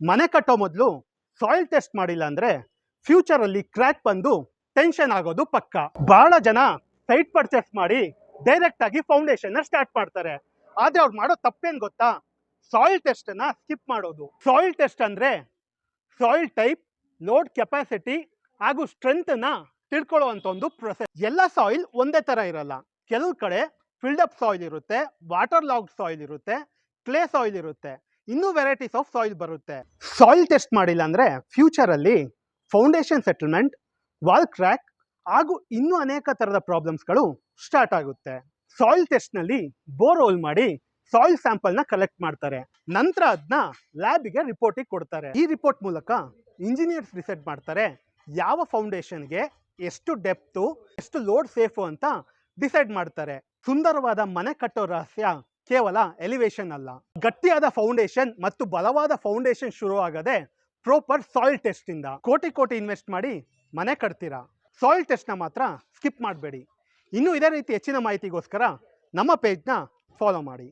ಮನೆ ಕಟ್ಟೋ ಮೊದಲು ಸಾಯಿಲ್ ಟೆಸ್ಟ್ ಮಾಡಿಲ್ಲ ಅಂದ್ರೆ ಫ್ಯೂಚರ್ ಅಲ್ಲಿ ಕ್ರ್ಯಾಕ್ ಬಂದು ಟೆನ್ಷನ್ ಆಗೋದು ಪಕ್ಕ. ಬಹಳ ಜನ ಸೈಟ್ ಪರ್ಚೇಸ್ ಮಾಡಿ ಡೈರೆಕ್ಟ್ ಆಗಿ ಫೌಂಡೇಶನ್ ಸ್ಟಾರ್ಟ್ ಮಾಡ್ತಾರೆ. ಆದ್ರೆ ಅವ್ರು ಮಾಡೋ ತಪ್ಪೇನ್ ಗೊತ್ತಾ? ಸಾಯಿಲ್ ಟೆಸ್ಟ್ ಅನ್ನ ಸ್ಕಿಪ್ ಮಾಡೋದು. ಸಾಯಿಲ್ ಟೆಸ್ಟ್ ಅಂದ್ರೆ ಸಾಯಿಲ್ ಟೈಪ್, ಲೋಡ್ ಕೆಪಾಸಿಟಿ ಹಾಗೂ ಸ್ಟ್ರೆಂತ್ ನ ತಿಳ್ಕೊಳ್ಳುವಂತ ಒಂದು ಪ್ರೊಸೆಸ್. ಎಲ್ಲ ಸಾಯಿಲ್ ಒಂದೇ ತರ ಇರಲ್ಲ. ಕೆಲವು ಕಡೆ ಫಿಲ್ಡ್ ಅಪ್ ಸಾಯಿಲ್ ಇರುತ್ತೆ, ವಾಟರ್ ಲಾಗ್ಡ್ ಸಾಯಿಲ್ ಇರುತ್ತೆ, ಕ್ಲೇ ಸಾಯಿಲ್ ಇರುತ್ತೆ, ಇನ್ನೂ ವೆರೈಟೀಸ್ ಆಫ್ ಸಾಯಿಲ್ ಬರುತ್ತೆ. ಸಾಯಿಲ್ ಟೆಸ್ಟ್ ಮಾಡಿಲ್ಲ ಅಂದ್ರೆ ಫ್ಯೂಚರ್ ಅಲ್ಲಿ ಫೌಂಡೇಶನ್ ಸೆಟಲ್ಮೆಂಟ್, ವಾಲ್ ಕ್ರ್ಯಾಕ್ ಹಾಗೂ ಇನ್ನೂ ಅನೇಕ ತರದ ಪ್ರಾಬ್ಲಮ್ಸ್ಗಳು ಸ್ಟಾರ್ಟ್ ಆಗುತ್ತೆ. ಸಾಯಿಲ್ ಟೆಸ್ಟ್ ನಲ್ಲಿ ಬೋರ್ ಹೋಲ್ ಮಾಡಿ ಸಾಯಿಲ್ ಸ್ಯಾಂಪಲ್ ನ ಕಲೆಕ್ಟ್ ಮಾಡ್ತಾರೆ. ನಂತರ ಅದನ್ನ ಲ್ಯಾಬ್ಗೆ ರಿಪೋರ್ಟಿಗೆ ಕೊಡ್ತಾರೆ. ಈ ರಿಪೋರ್ಟ್ ಮೂಲಕ ಇಂಜಿನಿಯರ್ಸ್ ಡಿಸೈಡ್ ಮಾಡ್ತಾರೆ ಯಾವ ಫೌಂಡೇಶನ್ಗೆ ಎಷ್ಟು ಡೆಪ್ತು, ಎಷ್ಟು ಲೋಡ್ ಸೇಫು ಅಂತ ಡಿಸೈಡ್ ಮಾಡ್ತಾರೆ. ಸುಂದರವಾದ ಮನೆ ಕಟ್ಟೋ ರಹಸ್ಯ ಕೇವಲ ಎಲಿವೇಶನ್ ಅಲ್ಲ. ಗಟ್ಟಿಯಾದ ಫೌಂಡೇಶನ್ ಮತ್ತು ಬಲವಾದ ಫೌಂಡೇಶನ್ ಶುರು ಆಗದೆ ಪ್ರಾಪರ್ ಸಾಯಿಲ್ ಟೆಸ್ಟ್ ಇಂದ. ಕೋಟಿ ಕೋಟಿ ಇನ್ವೆಸ್ಟ್ ಮಾಡಿ ಮನೆ ಕಟ್ತೀರಾ, ಸಾಯಿಲ್ ಟೆಸ್ಟ್ ನ ಮಾತ್ರ ಸ್ಕಿಪ್ ಮಾಡಬೇಡಿ. ಇನ್ನು ಇದೇ ರೀತಿ ಹೆಚ್ಚಿನ ಮಾಹಿತಿಗೋಸ್ಕರ ನಮ್ಮ ಪೇಜ್ನ ಫಾಲೋ ಮಾಡಿ.